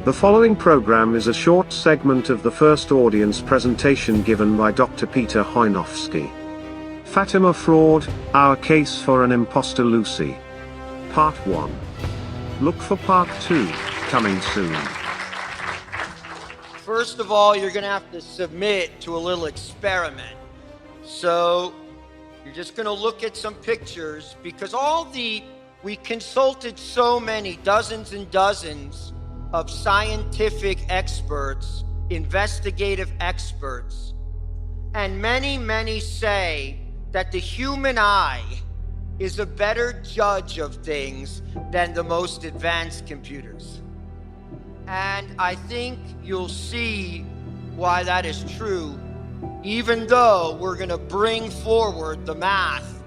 The following program is a short segment of the first audience presentation given by Dr. Peter Hojnowski. Fátima Fraud, Our Case for an Impostor Lucy. Part 1. Look for Part 2, coming soon. First of all, you're going to have to submit to a little experiment. So, you're just going to look at some pictures because we consulted so many, dozens and dozens of scientific experts, investigative experts, and many say that the human eye is a better judge of things than the most advanced computers. And I think you'll see why that is true, even though we're going to bring forward the math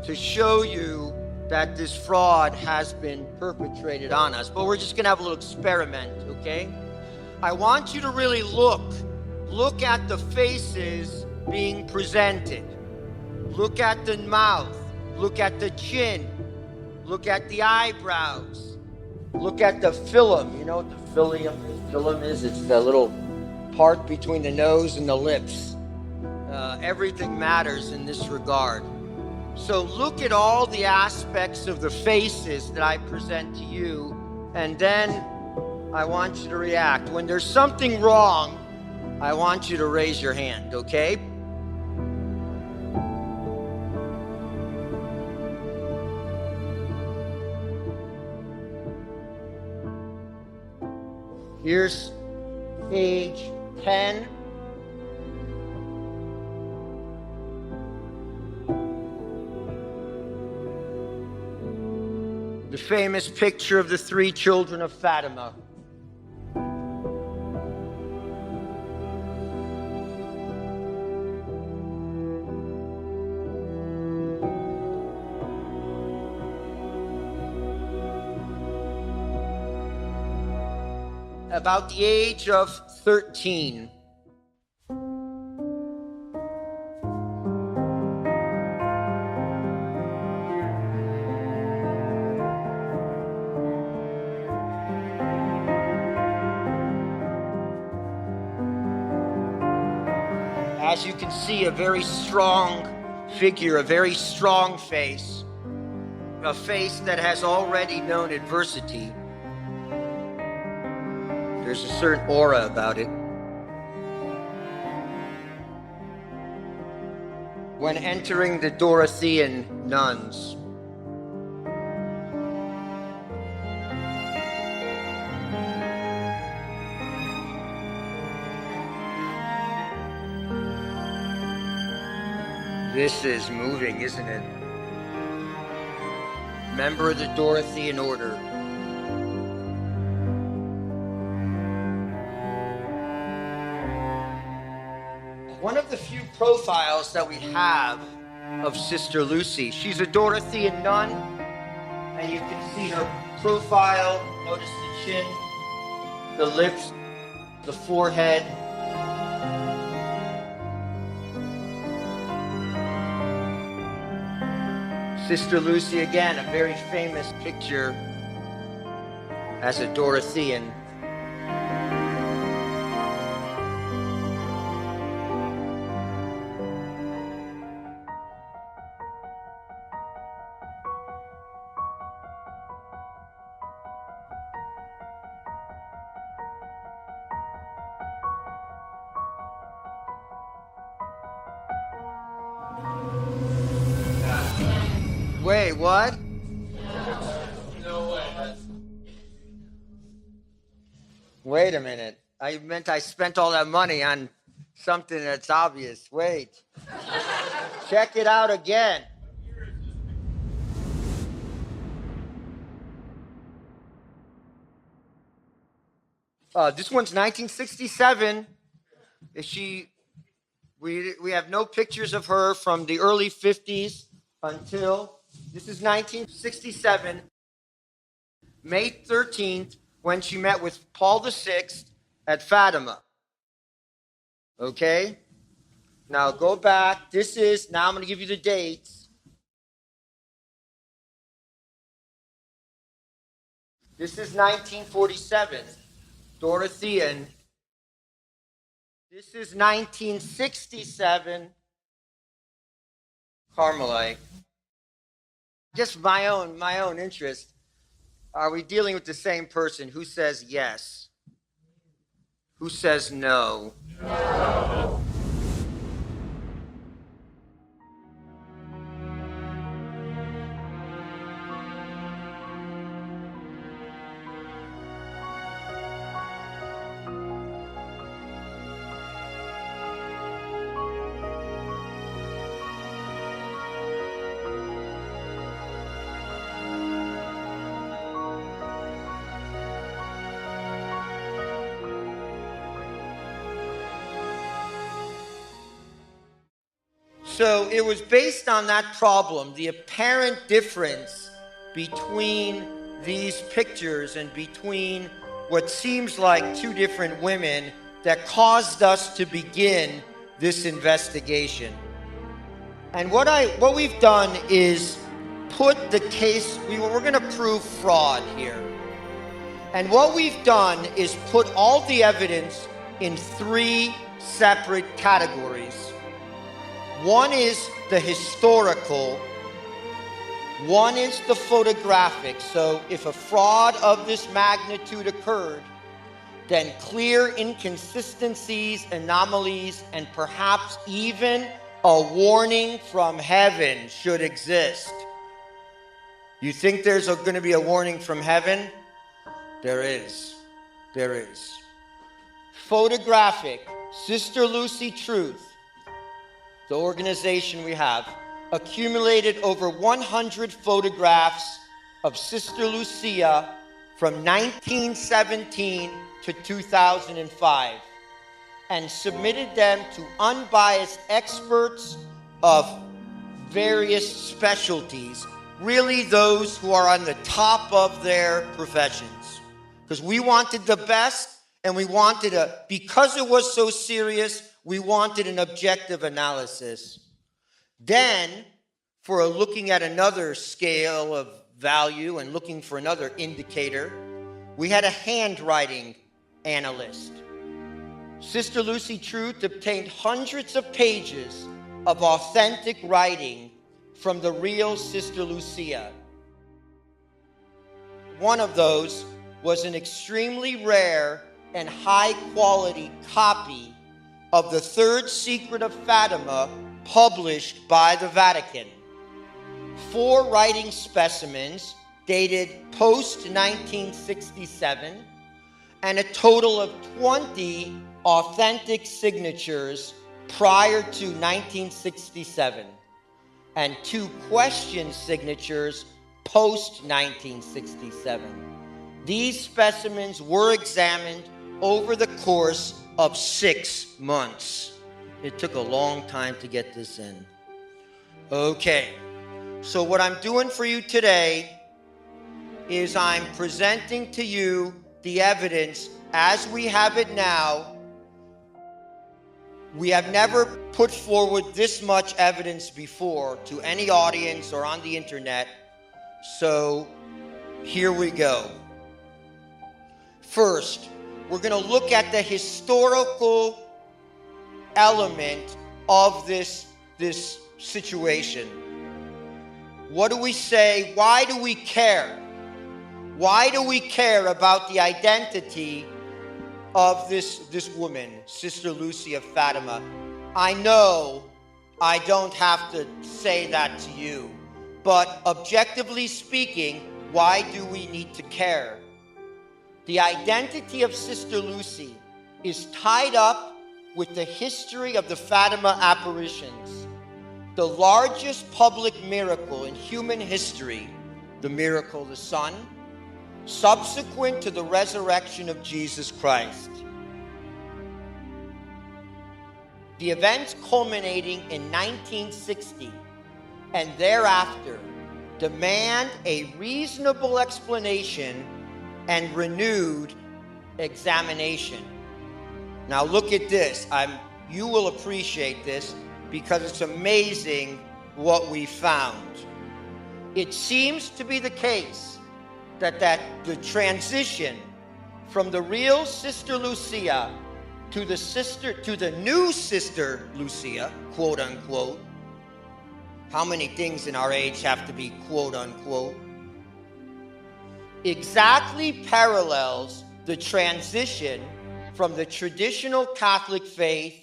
to show you that this fraud has been perpetrated on us. But we're just going to have a little experiment, okay? I want you to really look at the faces being presented. Look at the mouth, look at the chin, look at the eyebrows, look at the phylum. You know what the phylum is? It's the little part between the nose and the lips. Everything matters in this regard. So look at all the aspects of the faces that I present to you, and then I want you to react. When there's something wrong, I want you to raise your hand, okay? Here's age 10. The famous picture of the three children of Fátima. About the age of 13. As you can see, a very strong figure, a very strong face, a face that has already known adversity. There's a certain aura about it. When entering the Dorothean nuns, this is moving, isn't it? Member of the Dorothean order. One of the few profiles that we have of Sister Lucy. She's a Dorothean nun, and you can see her profile. Notice the chin, the lips, the forehead. Sister Lucy, again, a very famous picture as a Dorothean. Wait, what? No way. Wait a minute. I meant I spent all that money on something that's obvious. Wait. Check it out again. This one's 1967. We have no pictures of her from the early 50s until this is 1967, May 13th, when she met with Paul VI at Fátima. Okay? Now go back. Now I'm going to give you the dates. This is 1947. Dorothy, and this is 1967 Carmelite. Just my own interest. Are we dealing with the same person? Who says yes? Who says no? No. So it was based on that problem, the apparent difference between these pictures and between what seems like two different women, that caused us to begin this investigation. And what we've done is put the case, we're going to prove fraud here. And what we've done is put all the evidence in three separate categories. One is the historical, one is the photographic. So if a fraud of this magnitude occurred, then clear inconsistencies, anomalies, and perhaps even a warning from heaven should exist. You think there's going to be a warning from heaven? There is. There is. Photographic, Sister Lucy Truth, the organization we have, accumulated over 100 photographs of Sister Lucia from 1917 to 2005 and submitted them to unbiased experts of various specialties, really those who are on the top of their professions. Because we wanted the best, and we wanted because it was so serious, we wanted an objective analysis. Then, for looking at another scale of value and looking for another indicator, we had a handwriting analyst. Sister Lucy Truth obtained hundreds of pages of authentic writing from the real Sister Lucia. One of those was an extremely rare and high-quality copy of the Third Secret of Fatima, published by the Vatican. 4 writing specimens dated post-1967, and a total of 20 authentic signatures prior to 1967, and 2 question signatures post-1967. These specimens were examined over the course of 6 months. It took a long time to get this in. Okay, so what I'm doing for you today is I'm presenting to you the evidence as we have it now. We have never put forward this much evidence before to any audience or on the internet. So here we go. First, we're going to look at the historical element of this situation. What do we say? Why do we care? Why do we care about the identity of this woman, Sister Lucy of Fatima? I know I don't have to say that to you, but objectively speaking, why do we need to care? The identity of Sister Lucy is tied up with the history of the Fatima apparitions, the largest public miracle in human history, the miracle of the sun, subsequent to the resurrection of Jesus Christ. The events culminating in 1960 and thereafter demand a reasonable explanation and renewed examination. Now look at this. You will appreciate this because it's amazing what we found. It seems to be the case that the transition from the real Sister Lucia to the new Sister Lucia, quote unquote. How many things in our age have to be quote unquote? Exactly parallels the transition from the traditional Catholic faith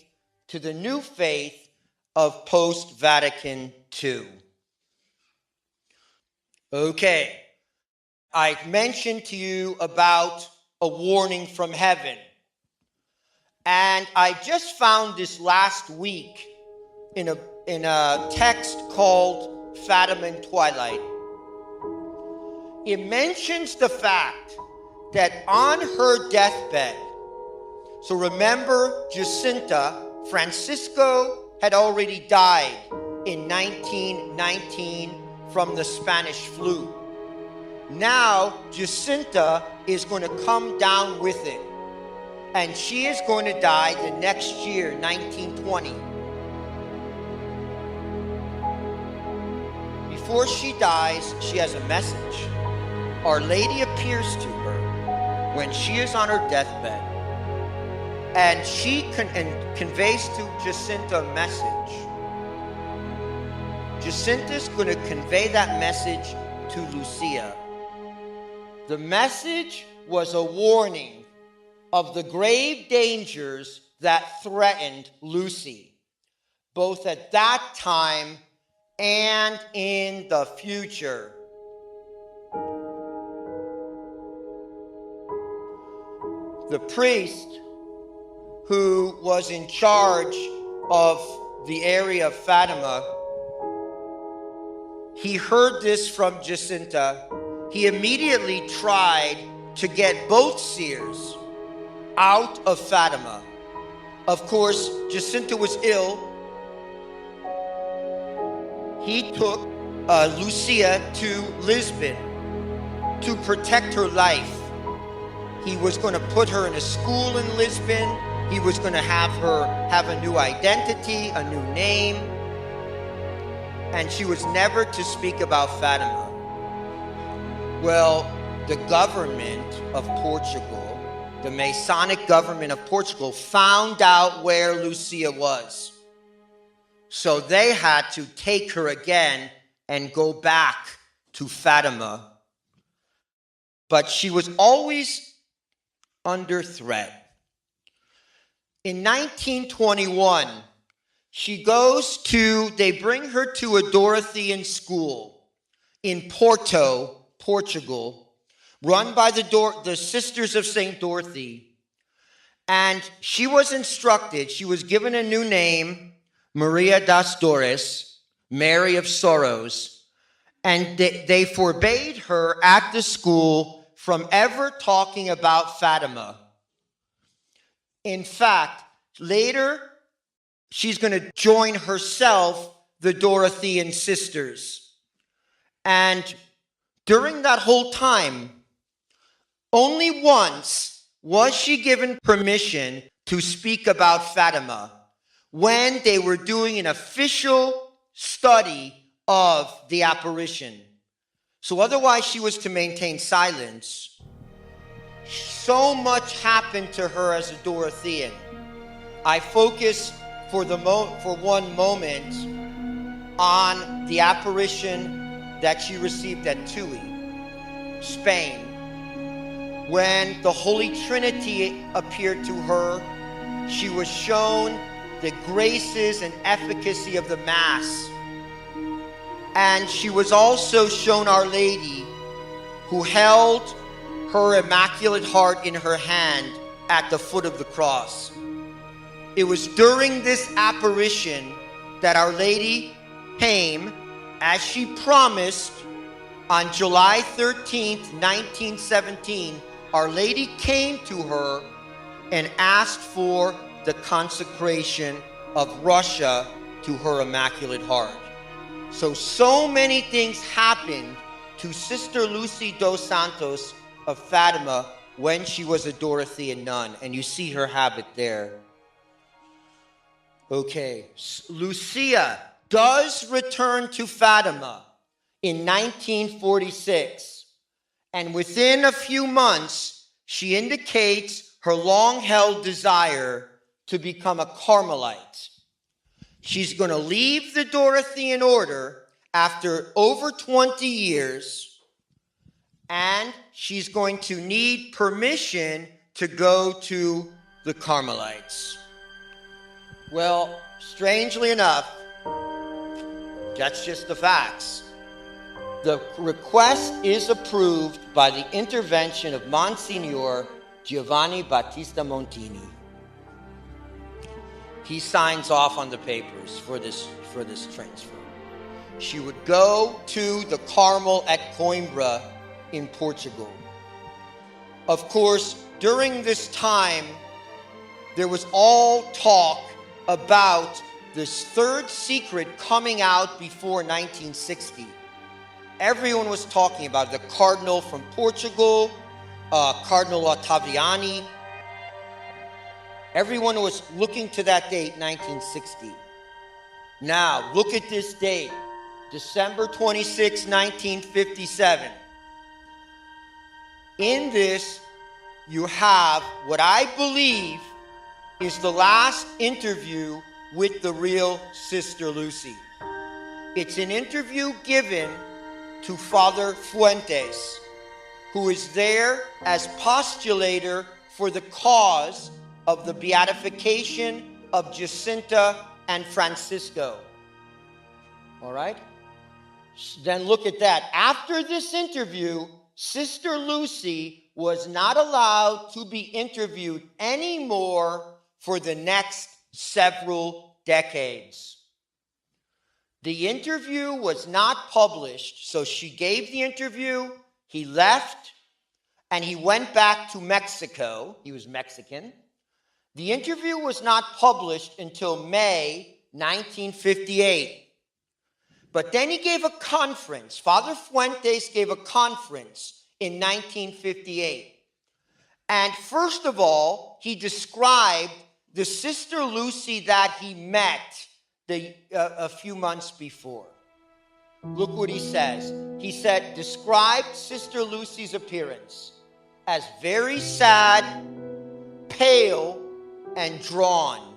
to the new faith of post-Vatican II. Okay, I mentioned to you about a warning from heaven. And I just found this last week in a text called Fatima and Twilight. It mentions the fact that on her deathbed, so remember Jacinta, Francisco had already died in 1919 from the Spanish flu. Now Jacinta is going to come down with it, and she is going to die the next year, 1920. Before she dies, she has a message. Our Lady appears to her when she is on her deathbed, and she conveys to Jacinta a message. Jacinta's going to convey that message to Lucia. The message was a warning of the grave dangers that threatened Lucy, both at that time and in the future. The priest who was in charge of the area of Fatima, he heard this from Jacinta. He immediately tried to get both seers out of Fatima. Of course, Jacinta was ill. He took Lucia to Lisbon to protect her life. He was going to put her in a school in Lisbon. He was going to have her have a new identity, a new name. And she was never to speak about Fatima. Well, the government of Portugal, the Masonic government of Portugal, found out where Lucia was. So they had to take her again and go back to Fatima. But she was always under threat. In 1921, they bring her to a Dorothean school in Porto, Portugal, run by the Sisters of St. Dorothy. And she was instructed, she was given a new name, Maria das Dores, Mary of Sorrows, and they forbade her at the school from ever talking about Fatima. In fact, later, she's going to join herself the Dorothean sisters. And during that whole time, only once was she given permission to speak about Fatima, when they were doing an official study of the apparition. So otherwise she was to maintain silence. So much happened to her as a Dorothean. I focus for one moment on the apparition that she received at Tui, Spain. When the Holy Trinity appeared to her, she was shown the graces and efficacy of the Mass. And she was also shown Our Lady, who held her Immaculate Heart in her hand at the foot of the cross. It was during this apparition that Our Lady came, as she promised, on July 13th, 1917. Our Lady came to her and asked for the consecration of Russia to her Immaculate Heart. So many things happened to Sister Lucy dos Santos of Fatima when she was a Dorothean nun, and you see her habit there. Okay, Lucia does return to Fatima in 1946, and within a few months, she indicates her long-held desire to become a Carmelite. She's going to leave the Dorothean order after over 20 years, and she's going to need permission to go to the Carmelites. Well, strangely enough, that's just the facts. The request is approved by the intervention of Monsignor Giovanni Battista Montini. He signs off on the papers for this transfer. She would go to the Carmel at Coimbra in Portugal. Of course, during this time, there was all talk about this third secret coming out before 1960. Everyone was talking about the Cardinal from Portugal, Cardinal Ottaviani. Everyone was looking to that date, 1960. Now, look at this date, December 26, 1957. In this, you have what I believe is the last interview with the real Sister Lucy. It's an interview given to Father Fuentes, who is there as postulator for the cause of the beatification of Jacinta and Francisco. All right? Then look at that. After this interview, Sister Lucy was not allowed to be interviewed anymore for the next several decades. The interview was not published, so she gave the interview, he left, and he went back to Mexico. He was Mexican. The interview was not published until May 1958. But then he gave a conference. Father Fuentes gave a conference in 1958. And first of all, he described the Sister Lucy that he met a few months before. Look what he says. He said, described Sister Lucy's appearance as very sad, pale, and drawn.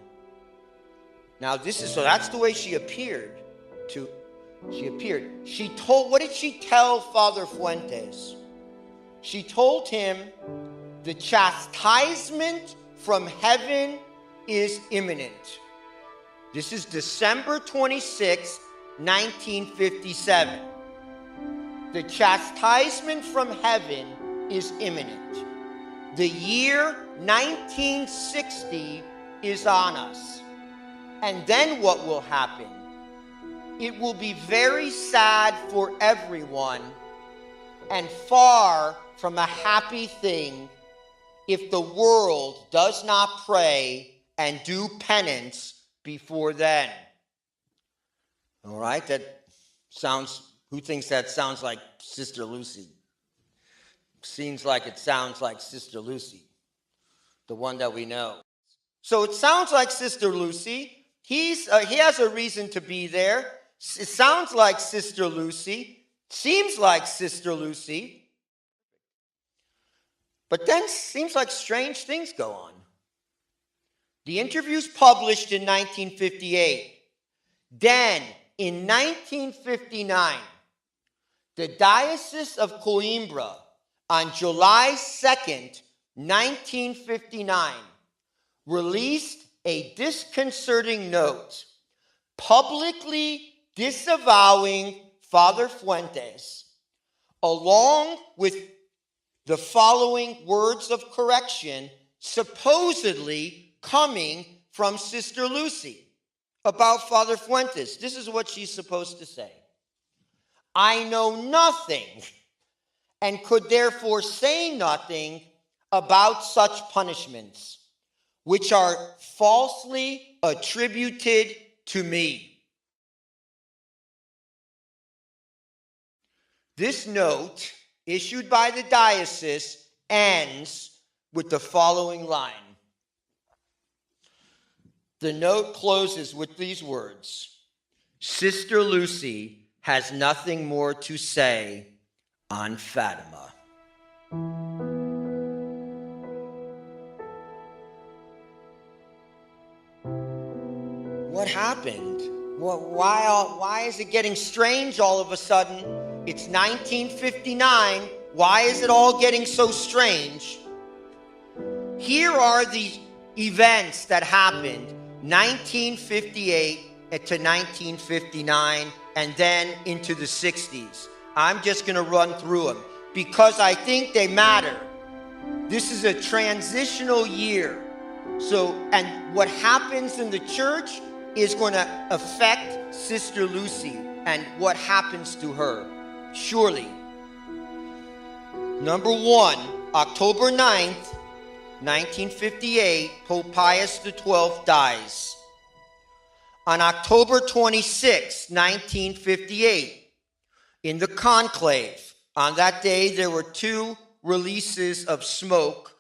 Now that's the way she appeared. What did she tell Father Fuentes? She told him the chastisement from heaven is imminent. This is December 26, 1957. The chastisement from heaven is imminent. The year 1960 is on us. And then what will happen? It will be very sad for everyone and far from a happy thing if the world does not pray and do penance before then. All right, who thinks that sounds like Sister Lucy? Seems like it sounds like Sister Lucy, the one that we know. So it sounds like Sister Lucy. He has a reason to be there. It sounds like Sister Lucy. Seems like Sister Lucy. But then seems like strange things go on. The interview's published in 1958. Then, in 1959, the Diocese of Coimbra, on July 2nd, 1959, released a disconcerting note publicly disavowing Father Fuentes, along with the following words of correction supposedly coming from Sister Lucy about Father Fuentes. This is what she's supposed to say. I know nothing and could therefore say nothing about such punishments, which are falsely attributed to me. This note, issued by the diocese, ends with the following line. The note closes with these words: Sister Lucy has nothing more to say on Fatima. what happened? Why is it getting strange all of a sudden? It's 1959. Why is it all getting so strange? Here are the events that happened 1958 to 1959 and then into the 60s. I'm just going to run through them because I think they matter. This is a transitional year. So, and what happens in the church is going to affect Sister Lucy and what happens to her, surely. Number one, October 9th, 1958, Pope Pius XII dies. On October 26, 1958, in the conclave, on that day there were 2 releases of smoke.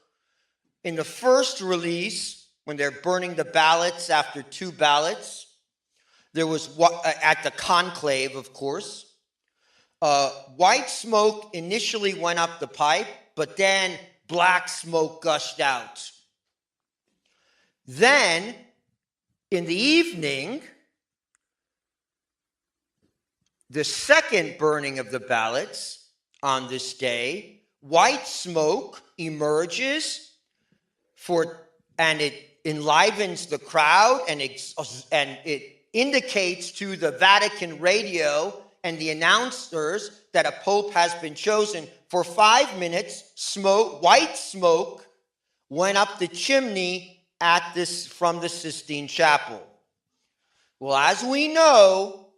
In the first release, when they're burning the ballots after 2 ballots, there was, at the conclave, of course, white smoke initially went up the pipe, but then black smoke gushed out. Then, in the evening, the second burning of the ballots on this day, white smoke emerges and it enlivens the crowd, and it indicates to the Vatican radio and the announcers that a pope has been chosen. For 5 minutes, white smoke went up the chimney from the Sistine Chapel. Well, as we know,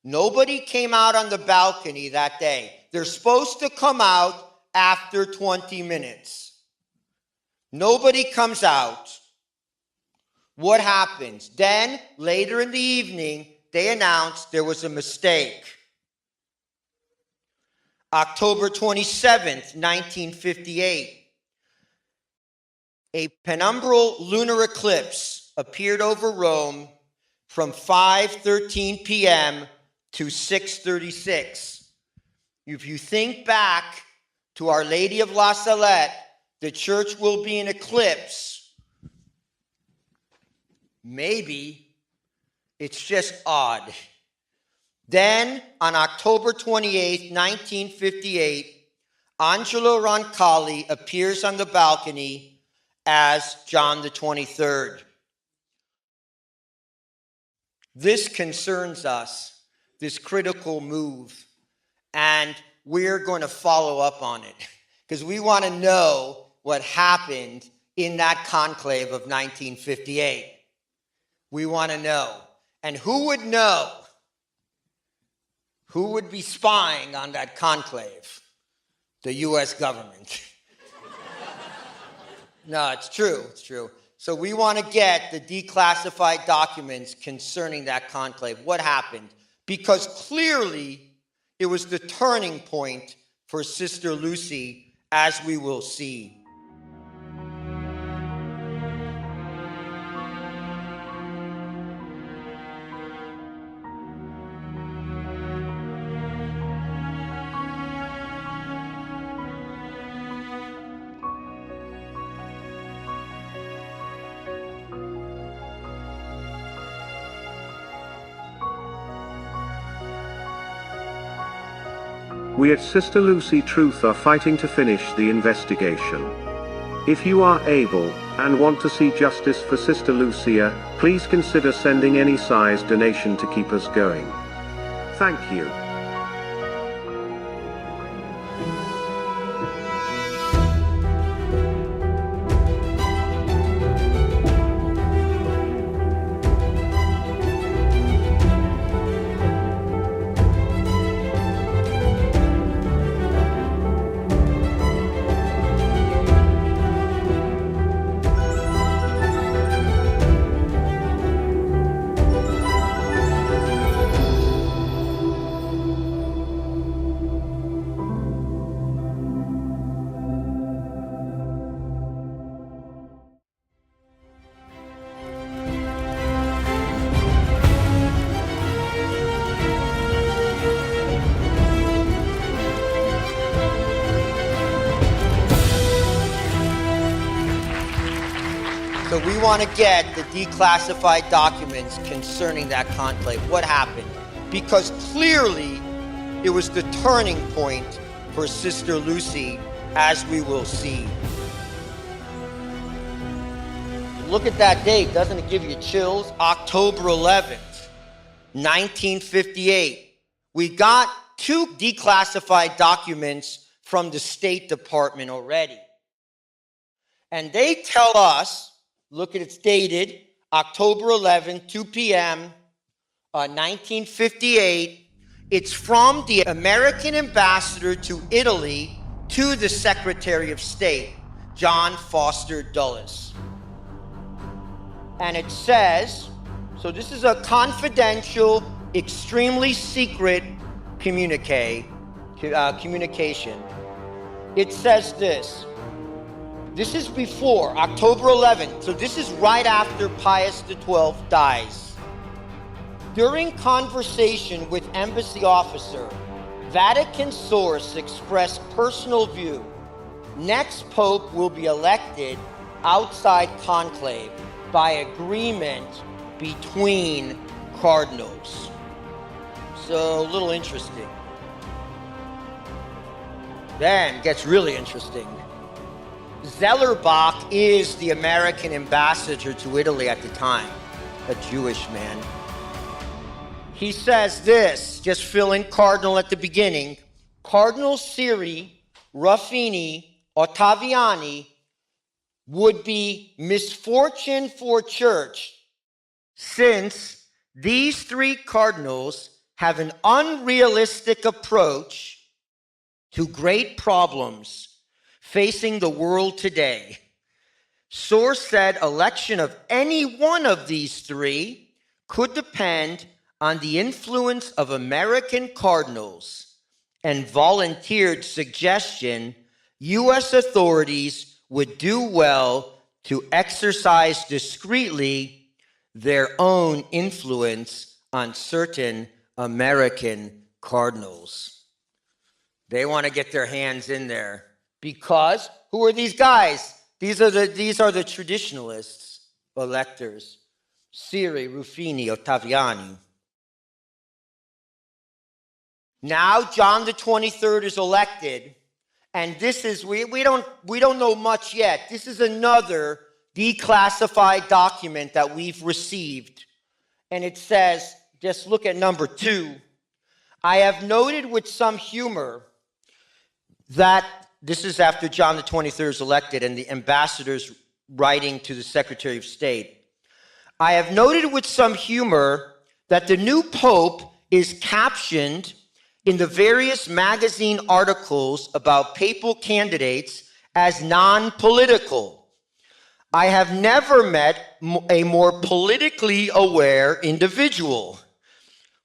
nobody came out on the balcony that day. They're supposed to come out after 20 minutes. Nobody comes out. What happens? Then, later in the evening, they announced there was a mistake. October 27th, 1958, a penumbral lunar eclipse appeared over Rome from 5:13 p.m. to 6:36. If you think back to Our Lady of La Salette, the church will be in eclipse. Maybe it's just odd. Then, on October 28, 1958, Angelo Roncalli appears on the balcony as John the 23rd. This concerns us, this critical move, and we're going to follow up on it because we want to know what happened in that conclave of 1958. We want to know. And who would know? Who would be spying on that conclave? The U.S. government. No, it's true. It's true. So we want to get the declassified documents concerning that conclave. What happened? Because clearly it was the turning point for Sister Lucy, as we will see. We at Sister Lucy Truth are fighting to finish the investigation. If you are able, and want to see justice for Sister Lucia, please consider sending any size donation to keep us going. Thank you. So we want to get the declassified documents concerning that conclave. What happened? Because clearly it was the turning point for Sister Lucy, as we will see. Look at that date. Doesn't it give you chills? October 11th, 1958. We got 2 declassified documents from the State Department already. And they tell us, look at it's dated October 11th, 2 p.m., 1958. It's from the American ambassador to Italy to the Secretary of State, John Foster Dulles. And it says, so this is a confidential, extremely secret communication. It says this. This is before October 11th, so this is right after Pius XII dies. During conversation with embassy officer, Vatican source expressed personal view. Next pope will be elected outside conclave by agreement between cardinals. So a little interesting. Then gets really interesting. Zellerbach is the American ambassador to Italy at the time, a Jewish man. He says this, just fill in cardinal at the beginning. Cardinal Siri, Ruffini, Ottaviani would be misfortune for church, since these 3 cardinals have an unrealistic approach to great problems facing the world today. Source said election of any one of these 3 could depend on the influence of American cardinals, and volunteered suggestion U.S. authorities would do well to exercise discreetly their own influence on certain American cardinals. They want to get their hands in there. Because who are these guys? These are the traditionalists, electors. Siri, Ruffini, Ottaviani. Now John the 23rd is elected, and this is we don't know much yet. This is another declassified document that we've received, and it says, just look at number 2. I have noted with some humor that this is after John the 23rd is elected and the ambassador's writing to the Secretary of State. I have noted with some humor that the new pope is captioned in the various magazine articles about papal candidates as non-political. I have never met a more politically aware individual.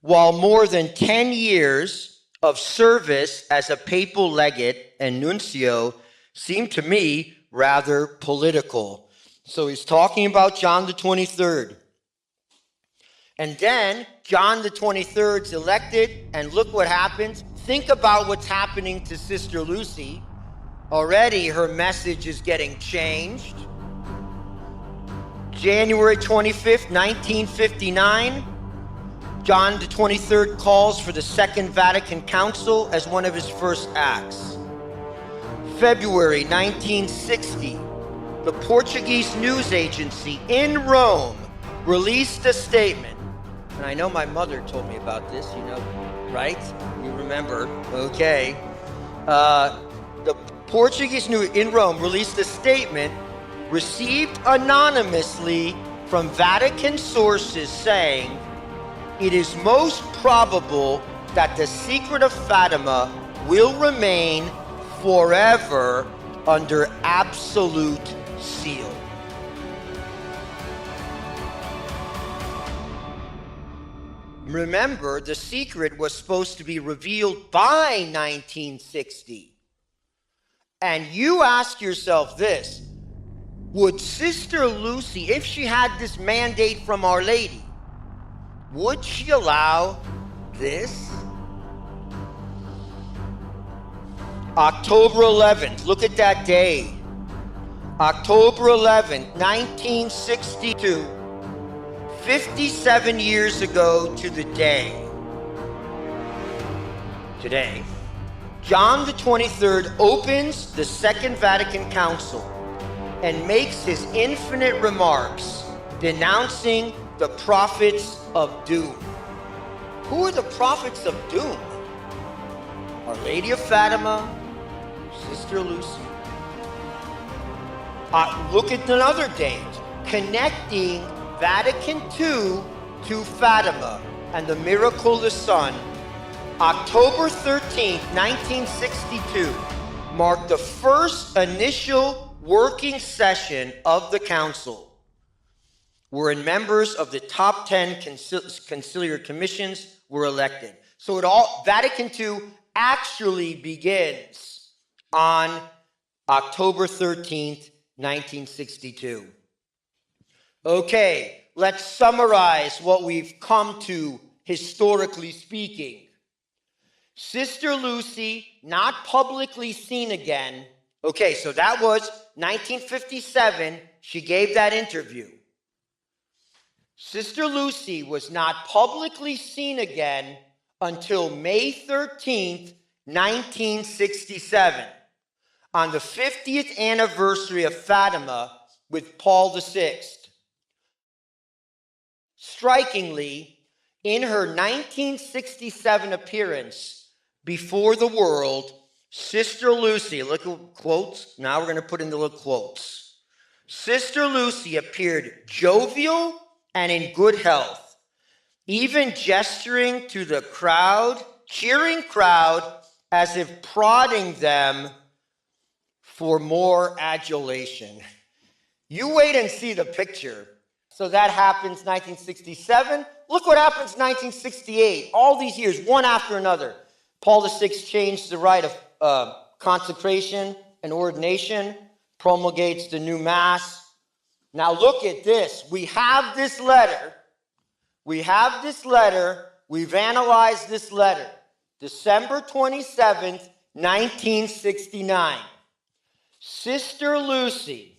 While more than 10 years of service as a papal legate and nuncio seem to me rather political. So he's talking about John the 23rd. And then John the 23rd is elected, and look what happens. Think about what's happening to Sister Lucy. Already her message is getting changed. January 25th, 1959, John the 23rd calls for the Second Vatican Council as one of his first acts. February 1960, the Portuguese news agency in Rome released a statement. And I know my mother told me about this, right? You remember, okay. The Portuguese news in Rome released a statement received anonymously from Vatican sources saying, it is most probable that the secret of Fatima will remain forever under absolute seal. Remember, the secret was supposed to be revealed by 1960. And you ask yourself this, would Sister Lucy, if she had this mandate from Our Lady, would she allow this? October 11th, look at that day. October 11th, 1962, 57 years ago to the day. Today, John the 23rd opens the Second Vatican Council and makes his infinite remarks denouncing the prophets of doom. Who are the prophets of doom? Our Lady of Fatima, Sister Lucy. Look at another date, connecting Vatican II to Fatima and the miracle of the sun. October 13th, 1962, marked the first initial working session of the council, wherein members of the top 10 conciliar commissions were elected. So Vatican II actually begins on October 13th, 1962. Okay, let's summarize what we've come to historically speaking. Sister Lucy, not publicly seen again. Okay, so that was 1957. She gave that interview. Sister Lucy was not publicly seen again until May 13th, 1967, on the 50th anniversary of Fatima with Paul VI. Strikingly, in her 1967 appearance before the world, Sister Lucy, look at quotes, now we're going to put in the little quotes. Sister Lucy appeared jovial and in good health, even gesturing to the crowd, cheering crowd, as if prodding them for more adulation. You wait and see the picture. So that happens 1967. Look what happens 1968. All these years, one after another. Paul VI changed the rite of consecration and ordination, promulgates the new Mass. Now look at this. We have this letter. We've analyzed this letter. December 27th, 1969. Sister Lucy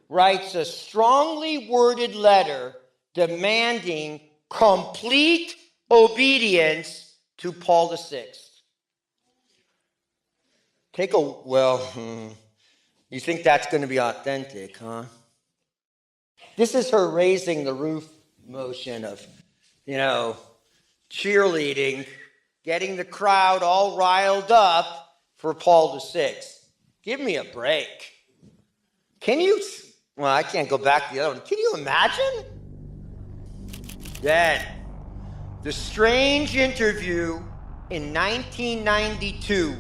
writes a strongly worded letter demanding complete obedience to Paul VI. You think that's going to be authentic, huh? This is her raising the roof motion of, cheerleading, getting the crowd all riled up for Paul VI. Give me a break. I can't go back to the other one. Can you imagine? Then, the strange interview in 1992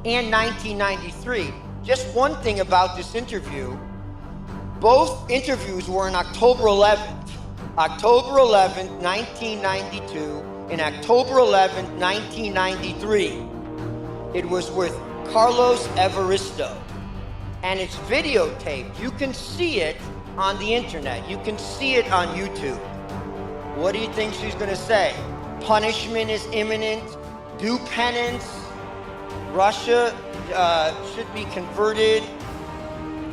and 1993. Just one thing about this interview. Both interviews were on October 11th. October 11th, 1992 and October 11th, 1993. It was with Carlos Evaristo. And it's videotaped. You can see it on the internet. You can see it on YouTube. What do you think she's going to say? Punishment is imminent. Do penance. Russia should be converted.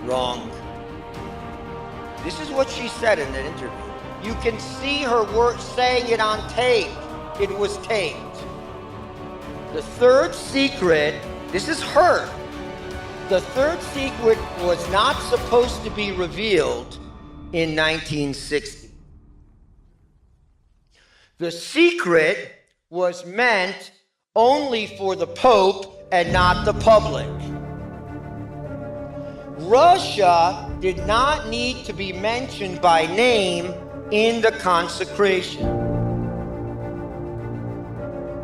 Wrong. This is what she said in that interview. You can see her words saying it on tape. It was taped. The third secret, this is her. The third secret was not supposed to be revealed in 1960. The secret was meant only for the Pope and not the public. Russia did not need to be mentioned by name in the consecration.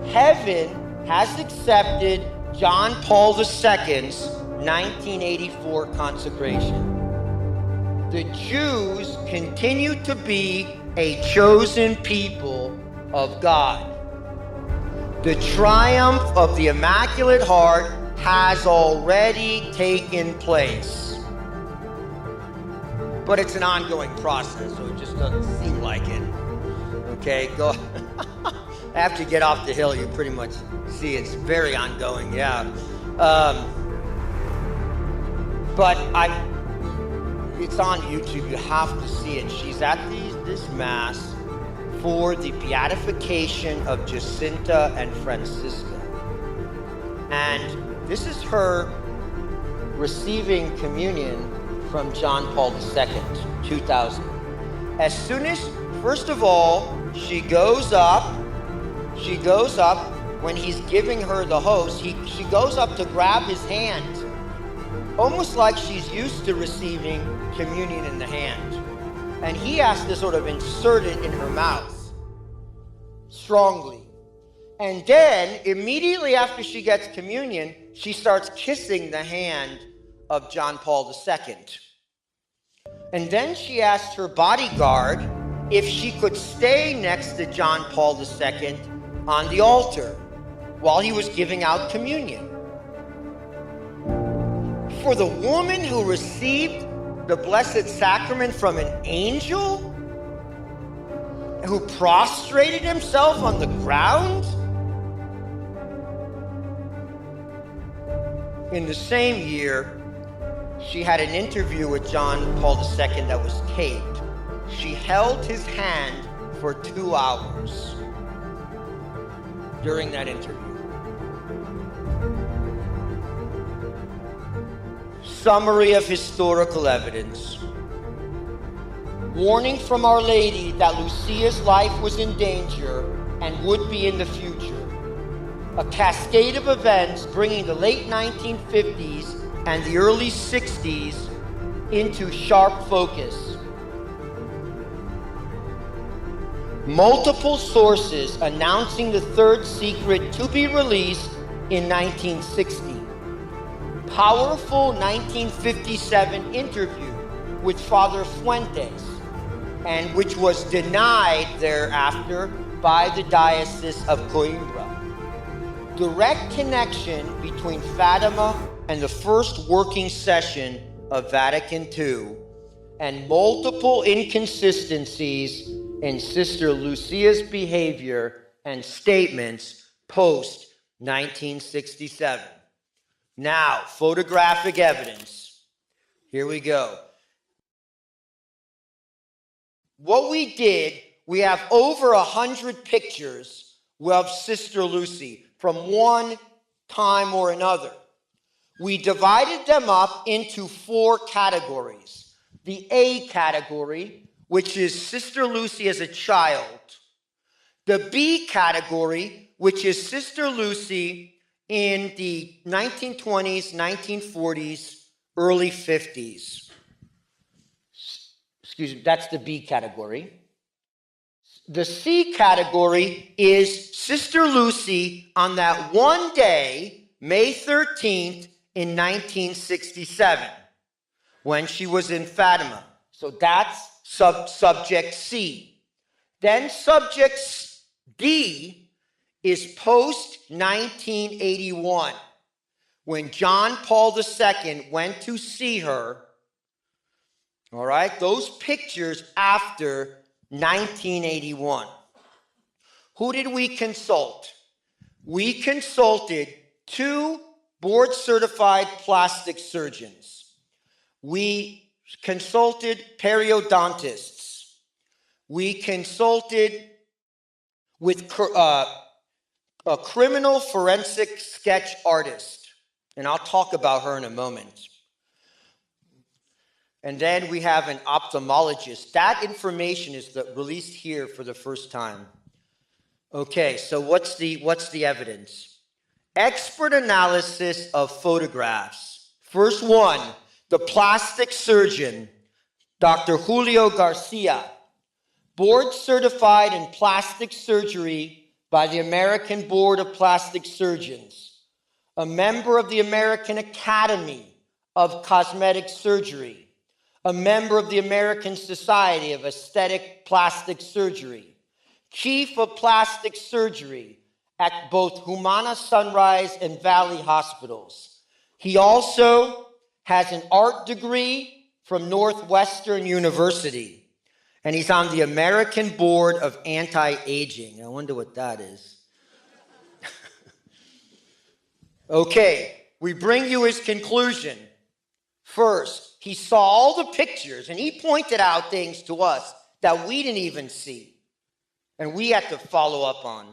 Heaven has accepted John Paul II's 1984 consecration. The Jews continue to be a chosen people of God. The triumph of the Immaculate Heart has already taken place. But it's an ongoing process, so it just doesn't seem like it. Okay, go. After you get off the hill, you pretty much see it's very ongoing, yeah. But It's on YouTube. You have to see it. She's at this mass for the beatification of Jacinta and Francisca. And this is her receiving communion from John Paul II, 2000. As soon as, first of all, she goes up, when he's giving her the host, she goes up to grab his hand, almost like she's used to receiving communion in the hand. And he has to sort of insert it in her mouth, strongly. And then, immediately after she gets communion, she starts kissing the hand of John Paul II. And then she asked her bodyguard if she could stay next to John Paul II on the altar while he was giving out communion. For the woman who received the Blessed Sacrament from an angel, who prostrated himself on the ground, in the same year, she had an interview with John Paul II that was taped. She held his hand for 2 hours during that interview. Summary of historical evidence. Warning from Our Lady that Lucia's life was in danger and would be in the future. A cascade of events bringing the late 1950s and the early 60s into sharp focus. Multiple sources announcing the third secret to be released in 1960. Powerful 1957 interview with Father Fuentes, and which was denied thereafter by the Diocese of Coimbra. Direct connection between Fatima and the first working session of Vatican II, and multiple inconsistencies in Sister Lucia's behavior and statements post-1967. Now, photographic evidence. Here we go. What we did, we have over 100 pictures of Sister Lucy from one time or another. We divided them up into 4 categories. The A category, which is Sister Lucy as a child. The B category, which is Sister Lucy in the 1920s, 1940s, early 50s. Excuse me, that's the B category. The C category is Sister Lucy on that one day, May 13th, in 1967, when she was in Fatima. So that's subject C. Then subject D is post-1981, when John Paul II went to see her. All right, those pictures after 1981. Who did we consult? We consulted 2 board-certified plastic surgeons. We consulted periodontists. We consulted with a criminal forensic sketch artist, and I'll talk about her in a moment. And then we have an ophthalmologist. That information is released here for the first time. Okay, so what's the evidence? Expert analysis of photographs. First one, the plastic surgeon, Dr. Julio Garcia, board certified in plastic surgery by the American Board of Plastic Surgeons, a member of the American Academy of Cosmetic Surgery, a member of the American Society of Aesthetic Plastic Surgery, chief of plastic surgery at both Humana Sunrise and Valley Hospitals. He also has an art degree from Northwestern University, and he's on the American Board of Anti-Aging. I wonder what that is. Okay, we bring you his conclusion. First, he saw all the pictures and he pointed out things to us that we didn't even see and we had to follow up on.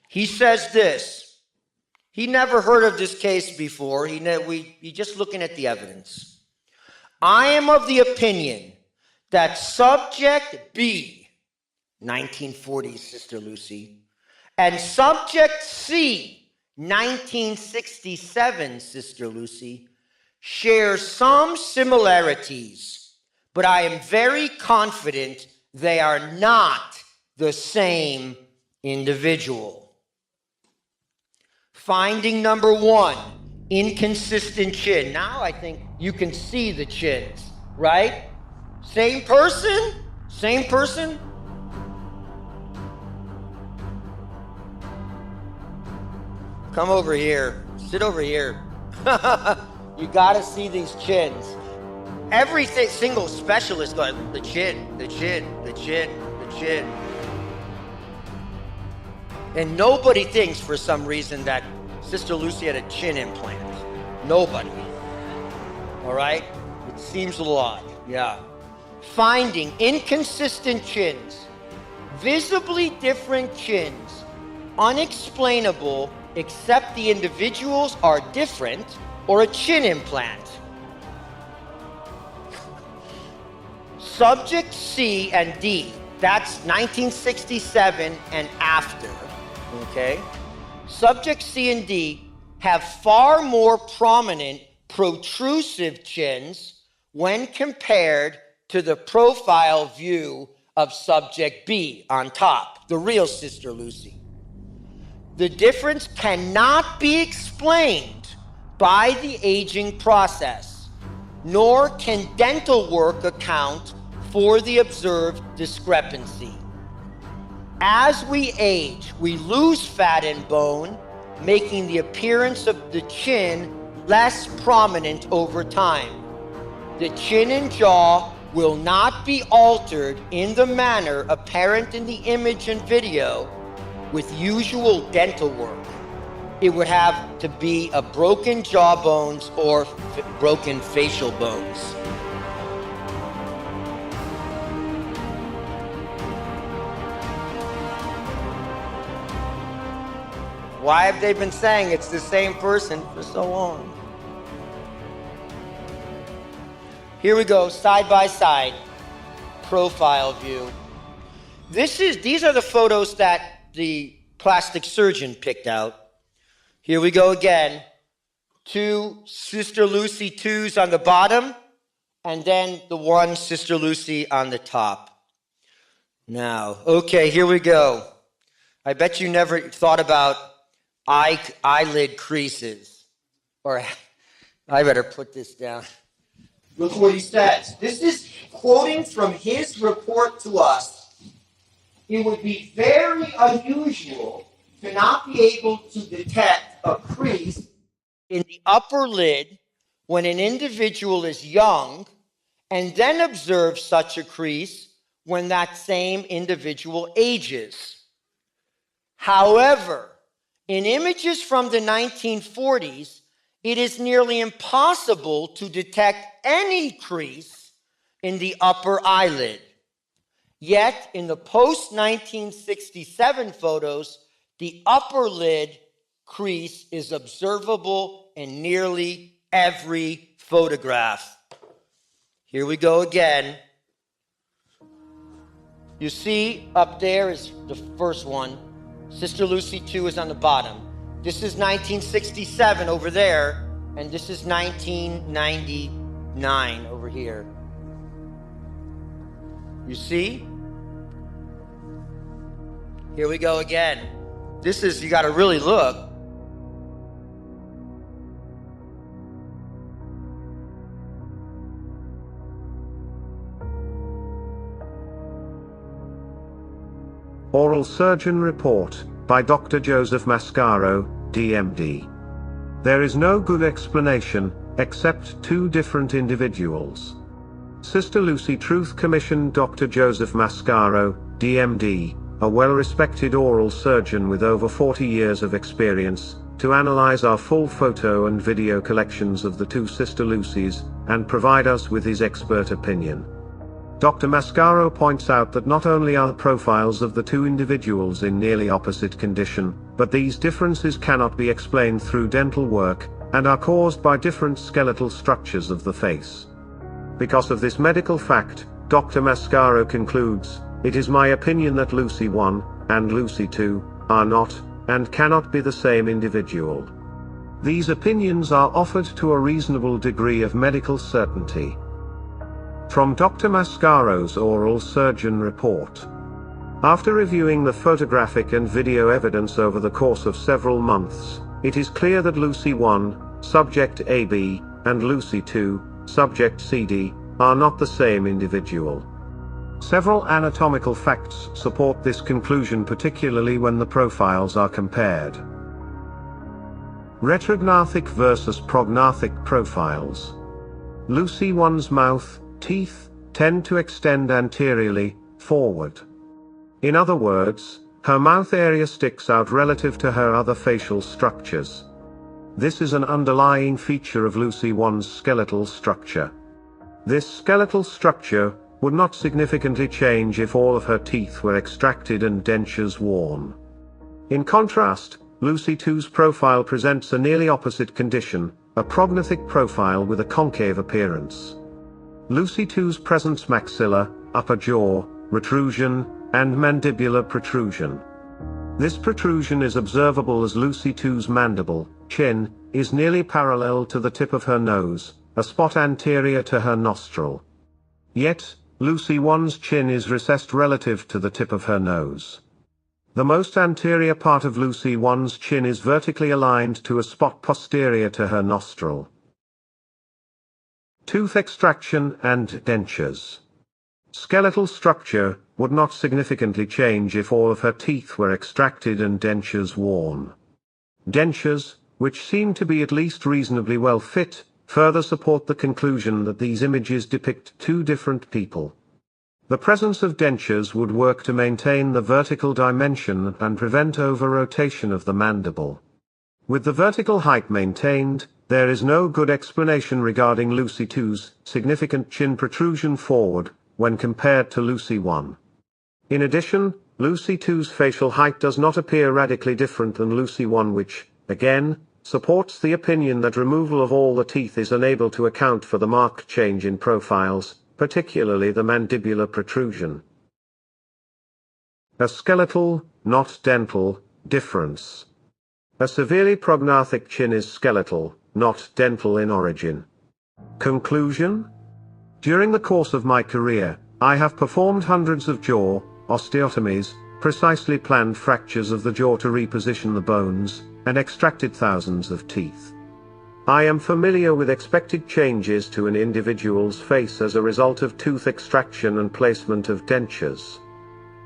He says this. He never heard of this case before. He just looking at the evidence. I am of the opinion that subject B, 1940s Sister Lucy, and subject C, 1967 Sister Lucy, share some similarities, but I am very confident they are not the same individual. Finding number one, inconsistent chin. Now I think you can see the chins, right? Same person? Same person? Come over here. Sit over here. You gotta see these chins. Every single specialist goes, the chin, the chin, the chin, the chin. And nobody thinks for some reason that Sister Lucy had a chin implant. Nobody. All right? It seems a lot, yeah. Finding inconsistent chins, visibly different chins, unexplainable except the individuals are different, or a chin implant. Subject C and D, that's 1967 and after, okay? Subject C and D have far more prominent protrusive chins when compared to the profile view of subject B on top, the real Sister Lucy. The difference cannot be explained by the aging process, nor can dental work account for the observed discrepancy. As we age, we lose fat and bone, making the appearance of the chin less prominent over time. The chin and jaw will not be altered in the manner apparent in the image and video with usual dental work. It would have to be a broken jaw bones or broken facial bones. Why have they been saying it's the same person for so long? Here we go, side by side, profile view. These are the photos that the plastic surgeon picked out. Here we go again. Two Sister Lucy 2s on the bottom, and then the one Sister Lucy on the top. Now, okay, here we go. I bet you never thought about eyelid creases. Or I better put this down. Look what he says. This is quoting from his report to us. It would be very unusual to not be able to detect a crease in the upper lid when an individual is young, and then observe such a crease when that same individual ages. However, in images from the 1940s, it is nearly impossible to detect any crease in the upper eyelid. Yet, in the post-1967 photos, the upper lid crease is observable in nearly every photograph. Here we go again. You see up there is the first one. Sister Lucy 2 is on the bottom. This is 1967 over there, and this is 1999 over here. You see? Here we go again. This is, you got to really look. Oral Surgeon Report, by Dr. Joseph Mascaro, DMD. There is no good explanation, except two different individuals. Sister Lucy Truth Commission. Dr. Joseph Mascaro, DMD, a well-respected oral surgeon with over 40 years of experience, to analyze our full photo and video collections of the two sister Lucys, and provide us with his expert opinion. Dr. Mascaro points out that not only are the profiles of the two individuals in nearly opposite condition, but these differences cannot be explained through dental work, and are caused by different skeletal structures of the face. Because of this medical fact, Dr. Mascaro concludes, "It is my opinion that Lucy 1 and Lucy 2 are not, and cannot be the same individual." These opinions are offered to a reasonable degree of medical certainty. From Dr. Mascaro's oral surgeon report. After reviewing the photographic and video evidence over the course of several months, it is clear that Lucy 1, subject AB, and Lucy 2, subject CD, are not the same individual. Several anatomical facts support this conclusion, particularly when the profiles are compared. Retrognathic versus prognathic profiles. Lucy 1's mouth, teeth, tend to extend anteriorly, forward. In other words, her mouth area sticks out relative to her other facial structures. This is an underlying feature of Lucy 1's skeletal structure. This skeletal structure would not significantly change if all of her teeth were extracted and dentures worn. In contrast, Lucy 2's profile presents a nearly opposite condition, a prognathic profile with a concave appearance. Lucy 2's presents maxilla, upper jaw, retrusion, and mandibular protrusion. This protrusion is observable as Lucy 2's mandible, chin, is nearly parallel to the tip of her nose, a spot anterior to her nostril. Yet, Lucy 1's chin is recessed relative to the tip of her nose. The most anterior part of Lucy 1's chin is vertically aligned to a spot posterior to her nostril. Tooth extraction and dentures. Skeletal structure would not significantly change if all of her teeth were extracted and dentures worn. Dentures, which seem to be at least reasonably well fit, further support the conclusion that these images depict two different people. The presence of dentures would work to maintain the vertical dimension and prevent over-rotation of the mandible. With the vertical height maintained, there is no good explanation regarding Lucy 2's significant chin protrusion forward when compared to Lucy 1. In addition, Lucy 2's facial height does not appear radically different than Lucy 1, which, again, supports the opinion that removal of all the teeth is unable to account for the marked change in profiles, particularly the mandibular protrusion. A skeletal, not dental, difference. A severely prognathic chin is skeletal, not dental in origin. Conclusion? During the course of my career, I have performed hundreds of jaw osteotomies, precisely planned fractures of the jaw to reposition the bones, and extracted thousands of teeth. I am familiar with expected changes to an individual's face as a result of tooth extraction and placement of dentures.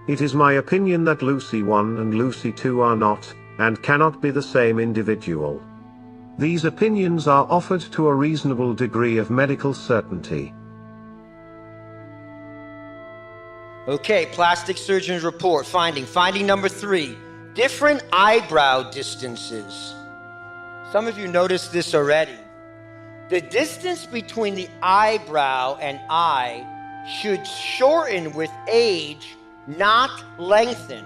It is my opinion that Lucy 1 and Lucy 2 are not, and cannot be the same individual. These opinions are offered to a reasonable degree of medical certainty. Okay, plastic surgeon's report. Finding number 3, different eyebrow distances. Some of you noticed this already. The distance between the eyebrow and eye should shorten with age, not lengthen.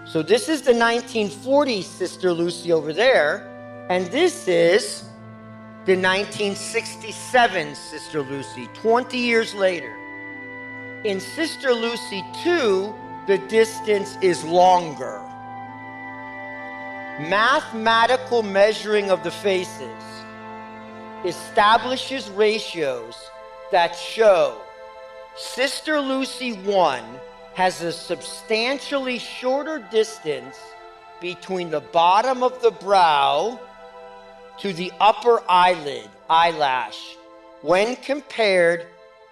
So this is the 1940s Sister Lucy over there, and this is the 1967 Sister Lucy, 20 years later. In Sister Lucy 2, the distance is longer. Mathematical measuring of the faces establishes ratios that show Sister Lucy 1 has a substantially shorter distance between the bottom of the brow to the upper eyelash, when compared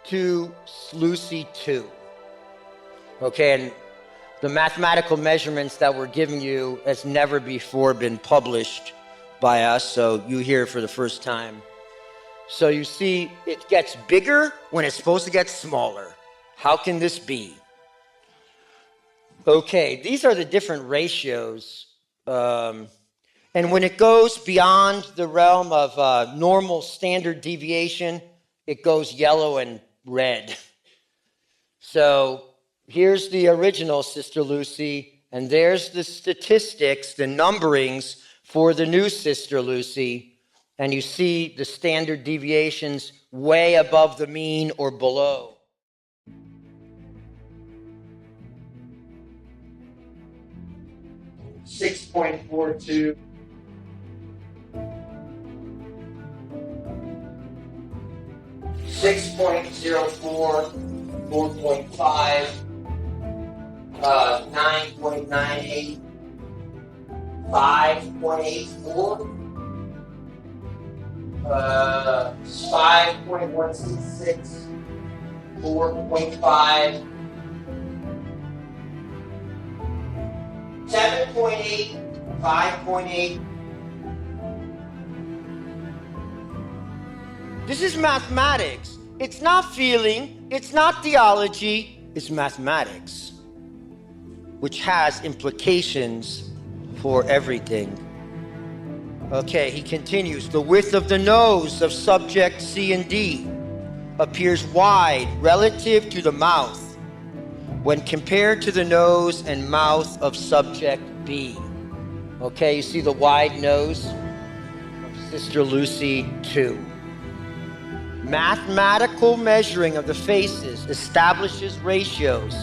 to Lucy 2. Okay, and the mathematical measurements that we're giving you has never before been published by us, so you hear it for the first time. So you see, it gets bigger when it's supposed to get smaller. How can this be? Okay, these are the different ratios. And when it goes beyond the realm of normal standard deviation, it goes yellow and red. So here's the original Sister Lucy, and there's the statistics, the numberings for the new Sister Lucy. And you see the standard deviations way above the mean or below. .42. 6.04, 4.5, 9.98, 5.84, 5.166, 4.5, 7.8, 5.8. This is mathematics. It's not feeling, it's not theology, it's mathematics, which has implications for everything. Okay, he continues. The width of the nose of subject C and D appears wide relative to the mouth when compared to the nose and mouth of subject B. Okay, you see the wide nose of Sister Lucy 2. Mathematical measuring of the faces establishes ratios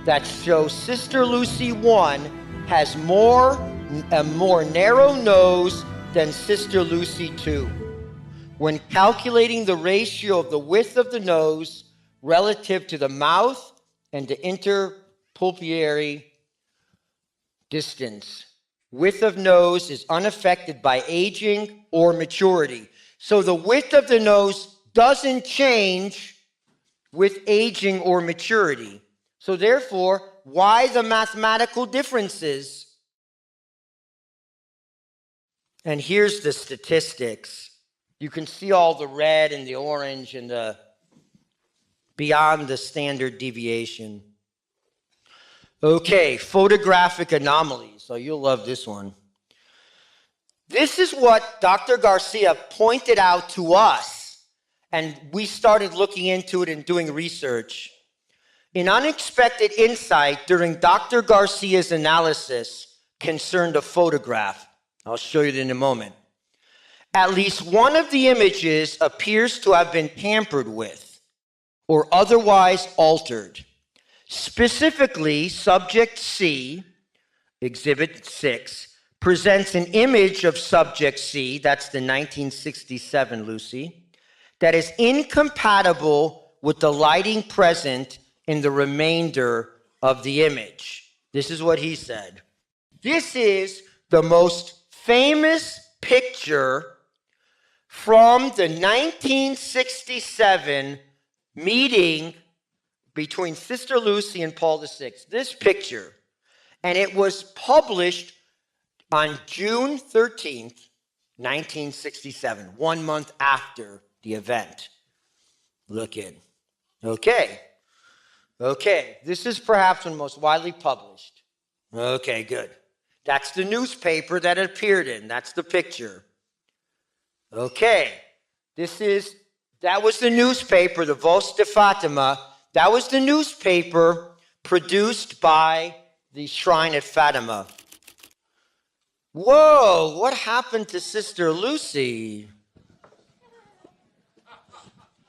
that show Sister Lucy 1 has a more narrow nose than Sister Lucy 2. When calculating the ratio of the width of the nose relative to the mouth and the interpupillary distance, width of nose is unaffected by aging or maturity. So the width of the nose doesn't change with aging or maturity. So therefore, why the mathematical differences? And here's the statistics. You can see all the red and the orange and the beyond the standard deviation. Okay, photographic anomalies. So you'll love this one. This is what Dr. Garcia pointed out to us. And we started looking into it and doing research. An unexpected insight during Dr. Garcia's analysis concerned a photograph. I'll show you it in a moment. At least one of the images appears to have been tampered with or otherwise altered. Specifically, subject C, exhibit 6, presents an image of subject C, that's the 1967 Lucy, that is incompatible with the lighting present in the remainder of the image. This is what he said. This is the most famous picture from the 1967 meeting between Sister Lucy and Paul VI. This picture. And it was published on June 13th, 1967, 1 month after the event. Look in. Okay. This is perhaps the most widely published. Okay, good. That's the newspaper that it appeared in. That's the picture. Okay. That was the newspaper, the Voz de Fatima. That was the newspaper produced by the shrine at Fatima. Whoa, what happened to Sister Lucy?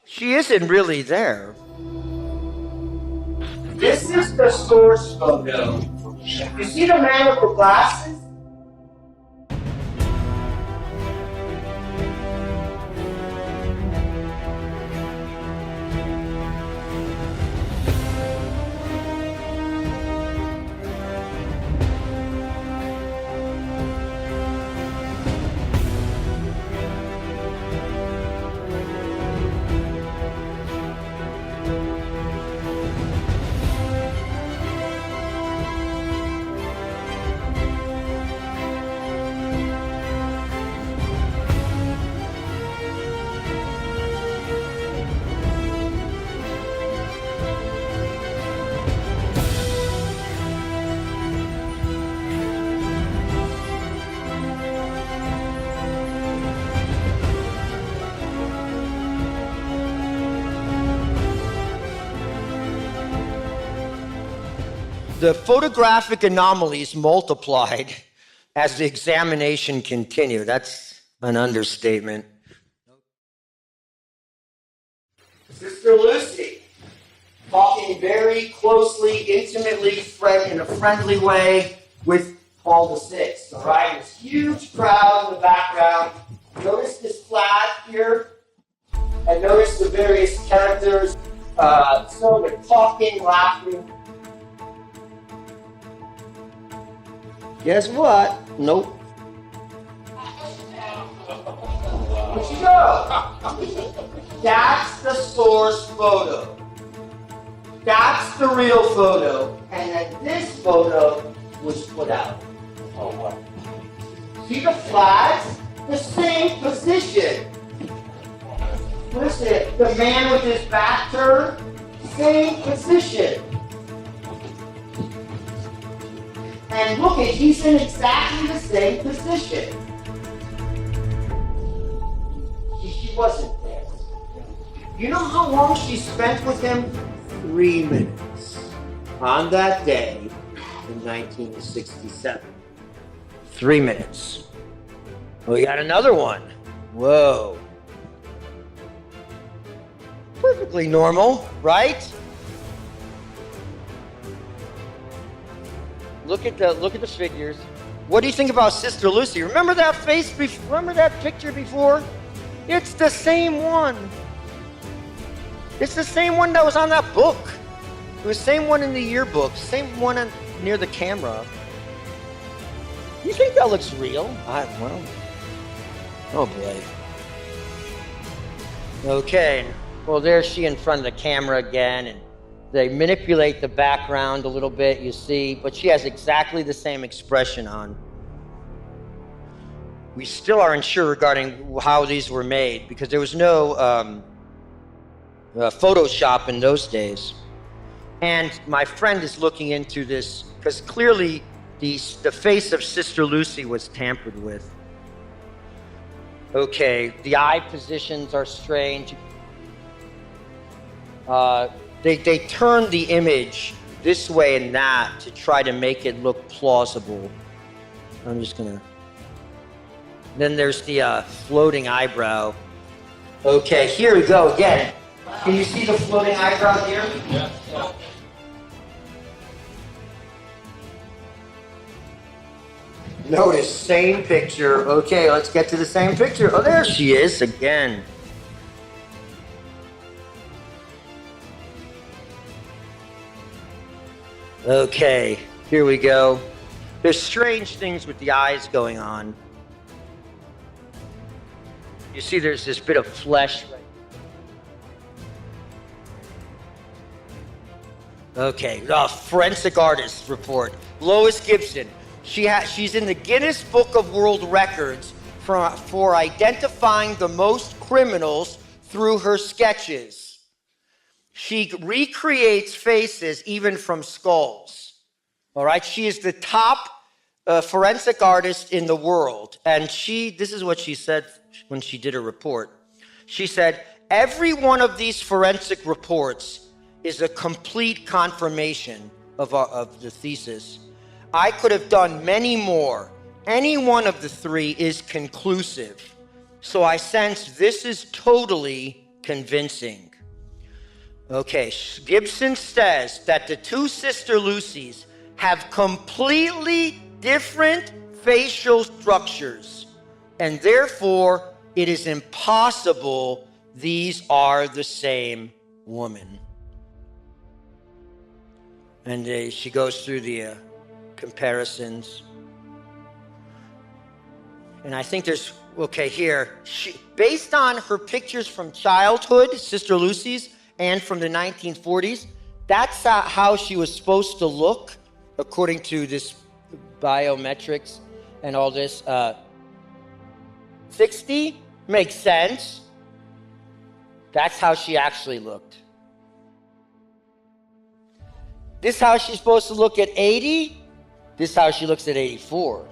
She isn't really there. This is the source photo. You see the man with the glasses? The photographic anomalies multiplied as the examination continued. That's an understatement. Sister Lucy, talking very closely, intimately, in a friendly way with Paul VI. All right, this huge crowd in the background. Notice this flag here, and notice the various characters. So they're talking, laughing. Guess what? Nope. Where'd you go? That's the source photo. That's the real photo. And then this photo was put out. See the flags? The same position. Listen, the man with his back turned, same position. And look at, he's in exactly the same position. She wasn't there. You know how long she spent with him? 3 minutes. On that day in 1967. 3 minutes. We got another one. Whoa. Perfectly normal, right? Look at the figures. What do you think about Sister Lucy? Remember that face? Remember that picture before? It's the same one. It's the same one that was on that book. It was the same one in the yearbook. Same one near the camera. You think that looks real? Well. Oh boy. Okay. Well, there's she in front of the camera again, and they manipulate the background a little bit, you see, but she has exactly the same expression on. We still aren't sure regarding how these were made because there was no Photoshop in those days. And my friend is looking into this because clearly the face of Sister Lucy was tampered with. Okay, the eye positions are strange. They turn the image this way and that to try to make it look plausible. I'm just gonna. Then there's the floating eyebrow. Okay, here we go again. Can you see the floating eyebrow here? Yeah. Notice, same picture. Okay, let's get to the same picture. Oh, there she is again. Okay, here we go. There's strange things with the eyes going on. You see there's this bit of flesh right here. Okay, the forensic artist report. Lois Gibson. She's in the Guinness Book of World Records for identifying the most criminals through her sketches. She recreates faces even from skulls. All right, she is the top forensic artist in the world. And this is what she said when she did her report. She said, every one of these forensic reports is a complete confirmation of the thesis. I could have done many more. Any one of the three is conclusive. So I sense this is totally convincing. Okay, Gibson says that the two Sister Lucys have completely different facial structures, and therefore it is impossible these are the same woman. And she goes through the comparisons. And I think there's, okay, here, based on her pictures from childhood, Sister Lucy's, and from the 1940s, that's how she was supposed to look, according to this biometrics and all this. 60 makes sense. That's how she actually looked. This is how she's supposed to look at 80. This is how she looks at 84.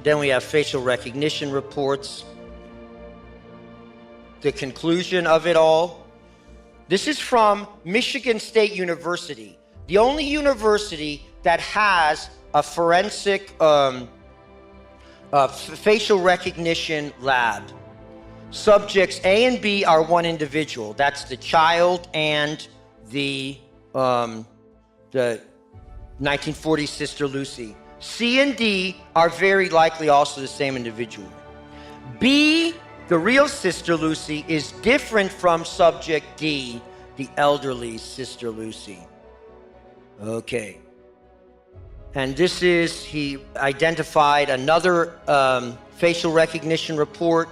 Then we have facial recognition reports. The conclusion of it all. This is from Michigan State University, the only university that has a forensic facial recognition lab. Subjects A and B are one individual. That's the child and the 1940 Sister Lucy. C and D are very likely also the same individual. B, the real Sister Lucy, is different from subject D, the elderly Sister Lucy. Okay. And this is, he identified another facial recognition report.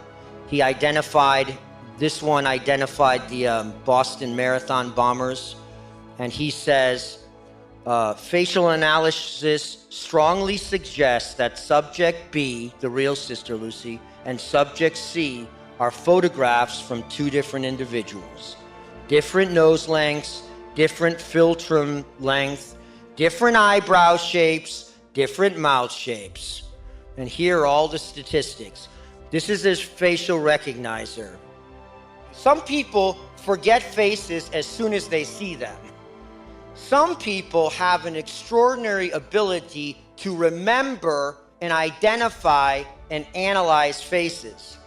He identified, this one identified the Boston Marathon bombers. And he says, facial analysis strongly suggests that subject B, the real Sister Lucy, and subject C are photographs from two different individuals. Different nose lengths, different philtrum length, different eyebrow shapes, different mouth shapes. And here are all the statistics. This is his facial recognizer. Some people forget faces as soon as they see them. Some people have an extraordinary ability to remember and identify and analyze faces.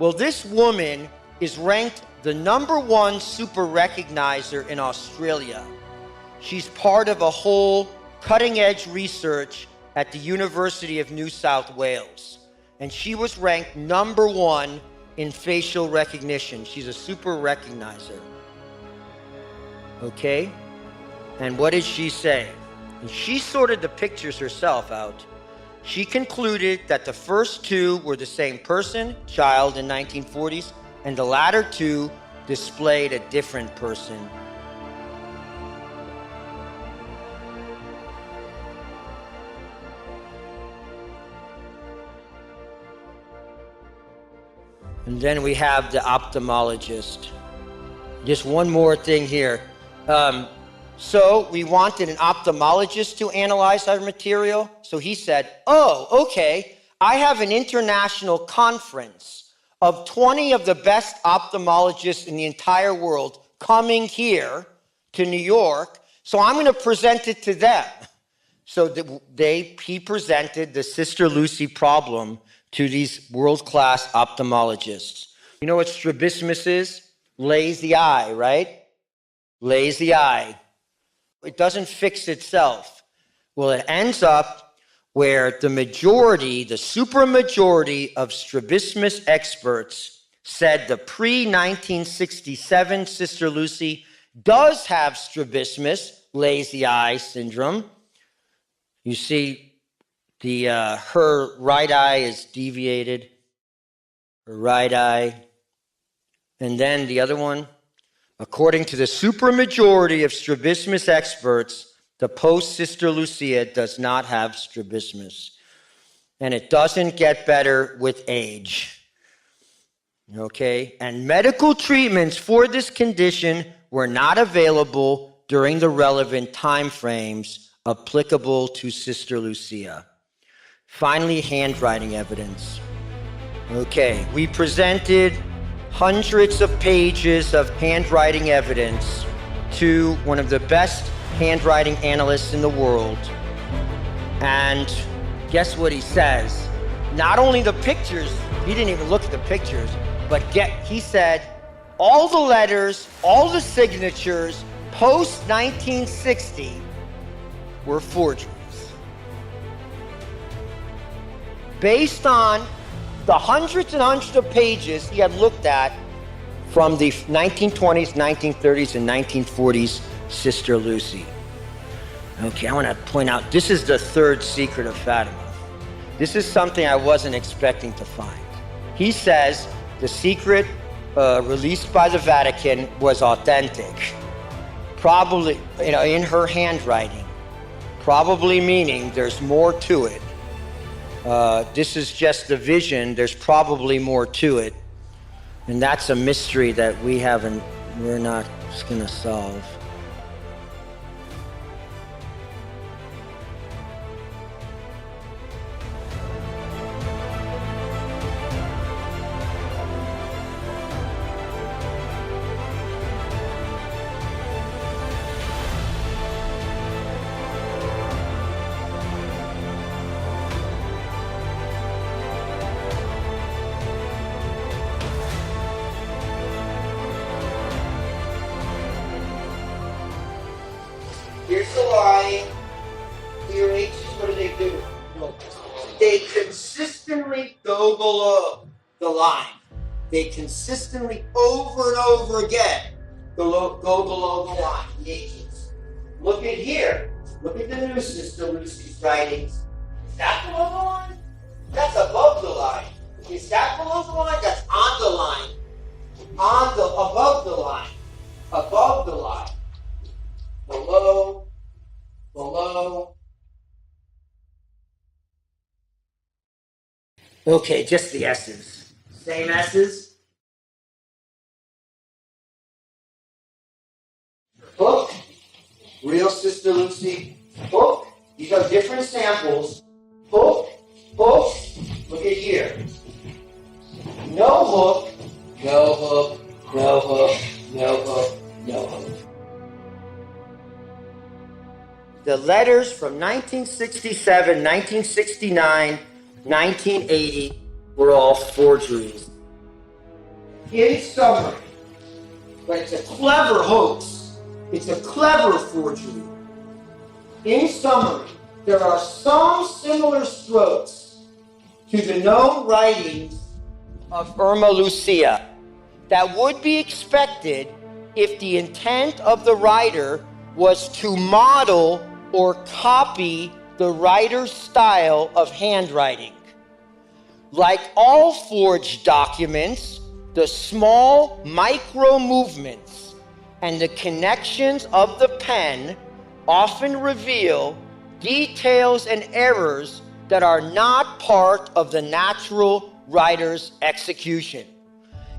Well, this woman is ranked the #1 super recognizer in Australia. She's part of a whole cutting-edge research at the University of New South Wales. And she was ranked #1 in facial recognition. She's a super recognizer. Okay? And what did she say? And she sorted the pictures herself out. She concluded that the first two were the same person, child in 1940s, and the latter two displayed a different person. And then we have the ophthalmologist. Just one more thing here. So we wanted an ophthalmologist to analyze our material. So he said, oh, okay, I have an international conference of 20 of the best ophthalmologists in the entire world coming here to New York. So I'm going to present it to them. So he presented the Sister Lucy problem to these world-class ophthalmologists. You know what strabismus is? Lazy eye, right? Lazy eye. It doesn't fix itself. Well, it ends up where the majority, the supermajority of strabismus experts said the pre-1967 Sister Lucy does have strabismus, lazy eye syndrome. You see, her right eye is deviated, her right eye. And then the other one, according to the supermajority of strabismus experts, the post-Sister Lucia does not have strabismus. And it doesn't get better with age. Okay? And medical treatments for this condition were not available during the relevant time frames applicable to Sister Lucia. Finally, handwriting evidence. Okay, we presented hundreds of pages of handwriting evidence to one of the best handwriting analysts in the world. And guess what he says? Not only the pictures, he didn't even look at the pictures, but he said all the letters, all the signatures post-1960 were forgeries. Based on the hundreds and hundreds of pages he had looked at from the 1920s, 1930s, and 1940s Sister Lucy. Okay, I want to point out, this is the third secret of Fatima. This is something I wasn't expecting to find. He says the secret released by the Vatican was authentic, probably in her handwriting, probably meaning there's more to it. This is just the vision. There's probably more to it. And that's a mystery that we're not just going to solve. the line. They consistently, over and over again, go below the line, the H's. Look at here. Look at the new Sister Lucy's writings. Is that below the line? That's above the line. Is that below the line? That's on the line. Above the line. Above the line. Below. Okay, just the S's. Same S's. Hook. Real Sister Lucy. Hook. These are different samples. Hook. Hook. Look at here. No hook. No hook. No hook. No hook. No hook. The letters from 1967, 1969, 1980 were all forgeries. In summary, but it's a clever hoax. It's a clever forgery. In summary, there are some similar strokes to the known writings of Irma Lucia that would be expected if the intent of the writer was to model or copy the writer's style of handwriting. Like all forged documents, the small micro movements and the connections of the pen often reveal details and errors that are not part of the natural writer's execution.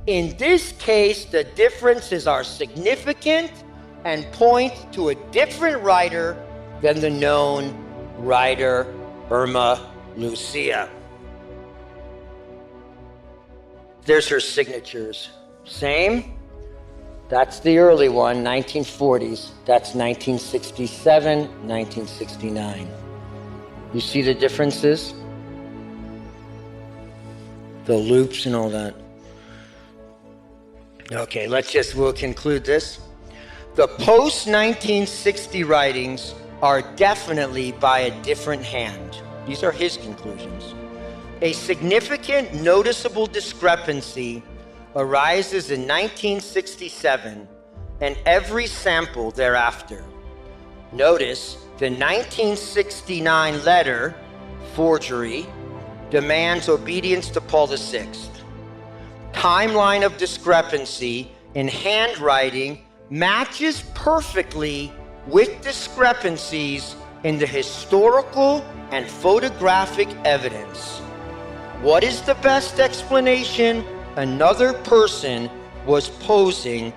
In this case, the differences are significant and point to a different writer than the known writer Irma Lucia. There's her signatures. Same. That's the early one, 1940s. That's 1967, 1969. You see the differences? The loops and all that. Okay, we'll conclude this. The post-1960 writings are definitely by a different hand. These are his conclusions. A significant, noticeable discrepancy arises in 1967 and every sample thereafter. Notice the 1969 letter, forgery, demands obedience to Paul VI. Timeline of discrepancy in handwriting matches perfectly with discrepancies in the historical and photographic evidence. What is the best explanation? Another person was posing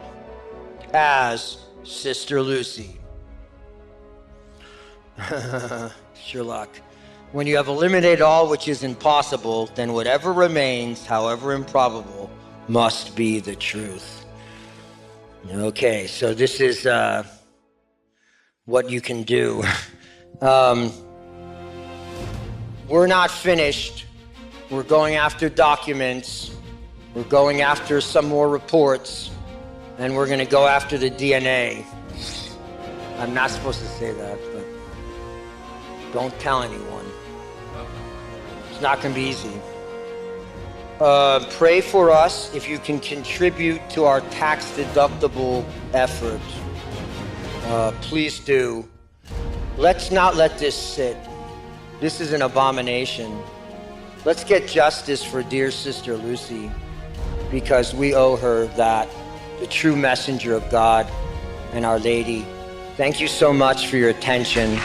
as Sister Lucy. Sherlock. When you have eliminated all which is impossible, then whatever remains, however improbable, must be the truth. Okay, so this is what you can do. We're not finished. We're going after documents. We're going after some more reports. And we're going to go after the DNA. I'm not supposed to say that, but don't tell anyone. It's not going to be easy. Pray for us if you can contribute to our tax-deductible effort. Please do. Let's not let this sit. This is an abomination. Let's get justice for dear Sister Lucy, because we owe her that, the true messenger of God and Our Lady. Thank you so much for your attention.